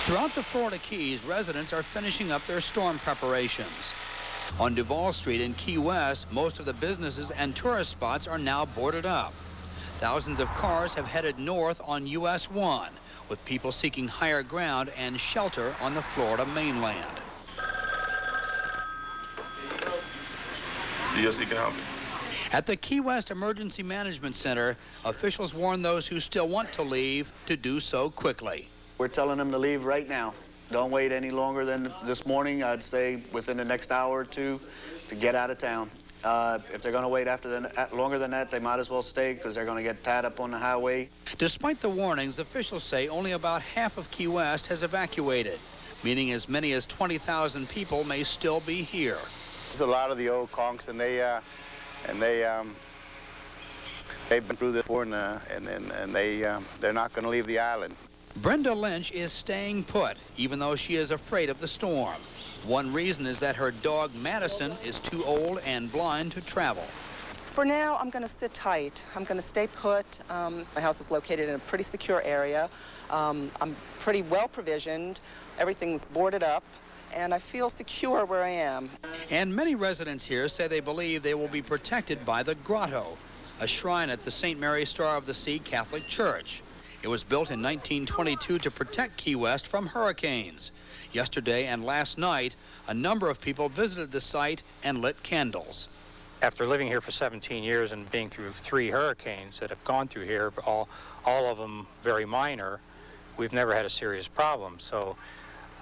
Throughout the Florida Keys, residents are finishing up their storm preparations. On Duval Street in Key West, most of the businesses and tourist spots are now boarded up. Thousands of cars have headed north on US 1, with people seeking higher ground and shelter on the Florida mainland. DOC can help you. At the Key West Emergency Management Center, officials warn those who still want to leave to do so quickly. We're telling them to leave right now. Don't wait any longer than this morning. I'd say within the next hour or two to get out of town. If they're going to wait longer than that, they might as well stay because they're going to get tied up on the highway. Despite the warnings, officials say only about half of Key West has evacuated, meaning as many as 20,000 people may still be here. There's a lot of the old conks, and they've been through this before, and they're not going to leave the island. Brenda Lynch is staying put, even though she is afraid of the storm. One reason is that her dog, Madison, is too old and blind to travel. For now, I'm going to sit tight. I'm going to stay put. My house is located in a pretty secure area. I'm pretty well provisioned. Everything's boarded up, and I feel secure where I am. And many residents here say they believe they will be protected by the Grotto, a shrine at the St. Mary Star of the Sea Catholic Church. It was built in 1922 to protect Key West from hurricanes. Yesterday and last night, a number of people visited the site and lit candles. After living here for 17 years and being through 3 hurricanes that have gone through here, all of them very minor, we've never had a serious problem. So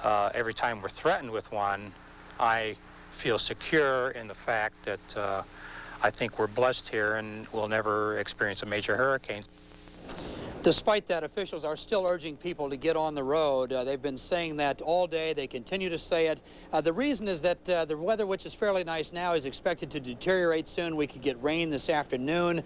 every time we're threatened with one, I feel secure in the fact that I think we're blessed here and we'll never experience a major hurricane. Despite that, officials are still urging people to get on the road. They've been saying that all day. They continue to say it. The reason is that the weather, which is fairly nice now, is expected to deteriorate soon. We could get rain this afternoon,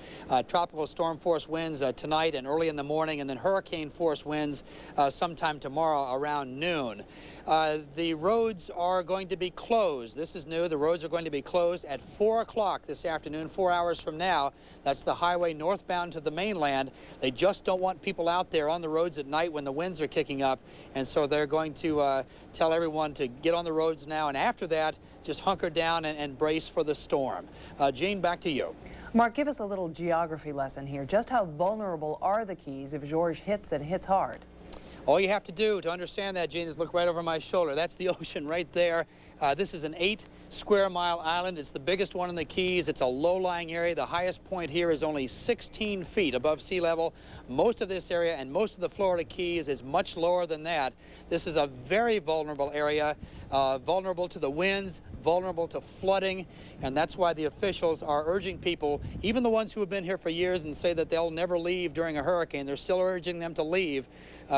tropical storm force winds tonight and early in the morning, and then hurricane force winds sometime tomorrow around noon. The roads are going to be closed. This is new. The roads are going to be closed at 4 o'clock this afternoon, 4 hours from now. That's the highway northbound to the mainland. They just don't want people out there on the roads at night when the winds are kicking up, and so they're going to tell everyone to get on the roads now, and after that, just hunker down and brace for the storm. Jean, back to you. Mark, give us a little geography lesson here. Just how vulnerable are the Keys if George hits and hits hard? All you have to do to understand that, Jean, is look right over my shoulder. That's the ocean right there. This is an 8-square-mile island. It's the biggest one in the Keys. It's a low-lying area. The highest point here is only 16 feet above sea level. Most of this area and most of the Florida Keys is much lower than that. This is a very vulnerable area, vulnerable to the winds, vulnerable to flooding, and that's why the officials are urging people, even the ones who have been here for years and say that they'll never leave during a hurricane, they're still urging them to leave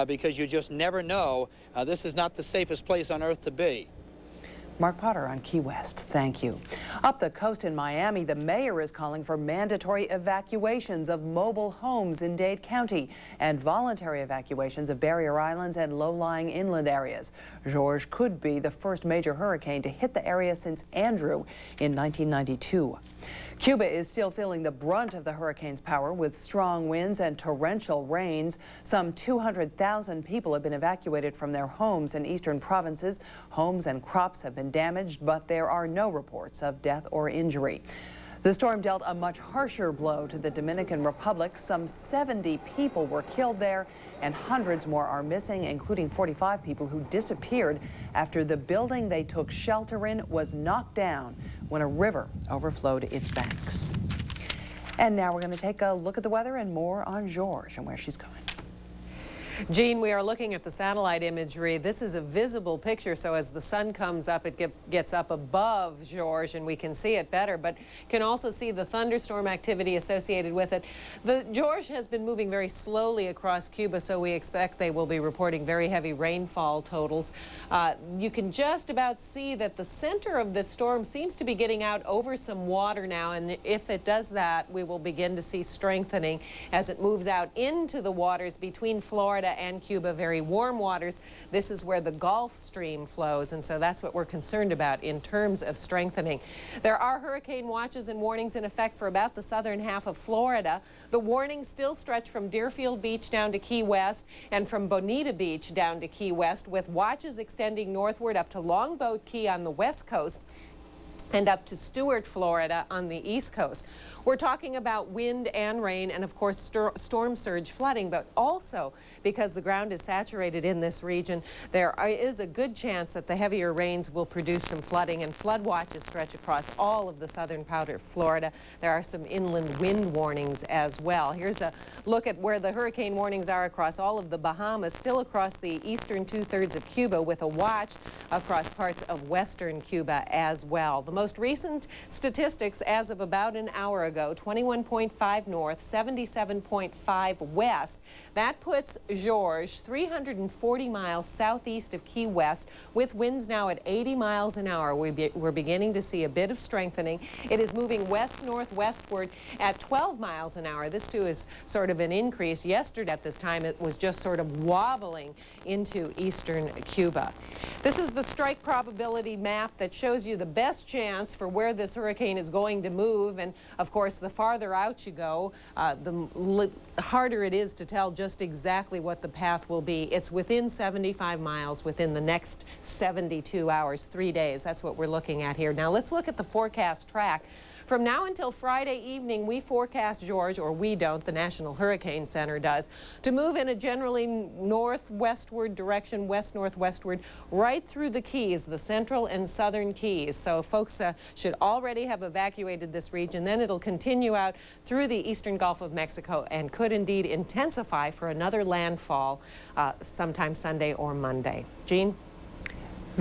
because you just never know. This is not the safest place on earth to be. Mark Potter on Key West, thank you. Up the coast in Miami, the mayor is calling for mandatory evacuations of mobile homes in Dade County and voluntary evacuations of barrier islands and low-lying inland areas. George could be the first major hurricane to hit the area since Andrew in 1992. Cuba is still feeling the brunt of the hurricane's power with strong winds and torrential rains. Some 200,000 people have been evacuated from their homes in eastern provinces. Homes and crops have been damaged, but there are no reports of death or injury. The storm dealt a much harsher blow to the Dominican Republic. Some 70 people were killed there, and hundreds more are missing, including 45 people who disappeared after the building they took shelter in was knocked down when a river overflowed its banks. And now we're going to take a look at the weather and more on George and where she's going. Jean, we are looking at the satellite imagery. This is a visible picture, so as the sun comes up, it gets up above George, and we can see it better, but can also see the thunderstorm activity associated with it. The George has been moving very slowly across Cuba, so we expect they will be reporting very heavy rainfall totals. You can just about see that the center of this storm seems to be getting out over some water now, and if it does that, we will begin to see strengthening as it moves out into the waters between Florida and Cuba, very warm waters. This is where the Gulf Stream flows, and so that's what we're concerned about in terms of strengthening. There are hurricane watches and warnings in effect for about the southern half of Florida. The warnings still stretch from Deerfield Beach down to Key West and from Bonita Beach down to Key West, with watches extending northward up to Longboat Key on the west coast and up to Stuart, Florida on the east coast. We're talking about wind and rain and, of course, storm surge flooding, but also because the ground is saturated in this region, there is a good chance that the heavier rains will produce some flooding, and flood watches stretch across all of the southern part of Florida. There are some inland wind warnings as well. Here's a look at where the hurricane warnings are across all of the Bahamas, still across the eastern two-thirds of Cuba, with a watch across parts of western Cuba as well. The most recent statistics as of about an hour ago, 21.5 north, 77.5 west. That puts George 340 miles southeast of Key West, with winds now at 80 miles an hour. We're beginning to see a bit of strengthening. It is moving west-northwestward at 12 miles an hour. This too is sort of an increase. Yesterday at this time it was just sort of wobbling into eastern Cuba. This is the strike probability map that shows you the best chance for where this hurricane is going to move, and of course the farther out you go, the harder it is to tell just exactly what the path will be. It's within 75 miles within the next 72 hours, 3 days. That's what we're looking at here. Now let's look at the forecast track. From now until Friday evening, we forecast George, or we don't, the National Hurricane Center does, to move in a generally northwestward direction, west-northwestward, right through the Keys, the central and southern Keys. So folks should already have evacuated this region. Then it'll continue out through the eastern Gulf of Mexico and could indeed intensify for another landfall sometime Sunday or Monday. Jean?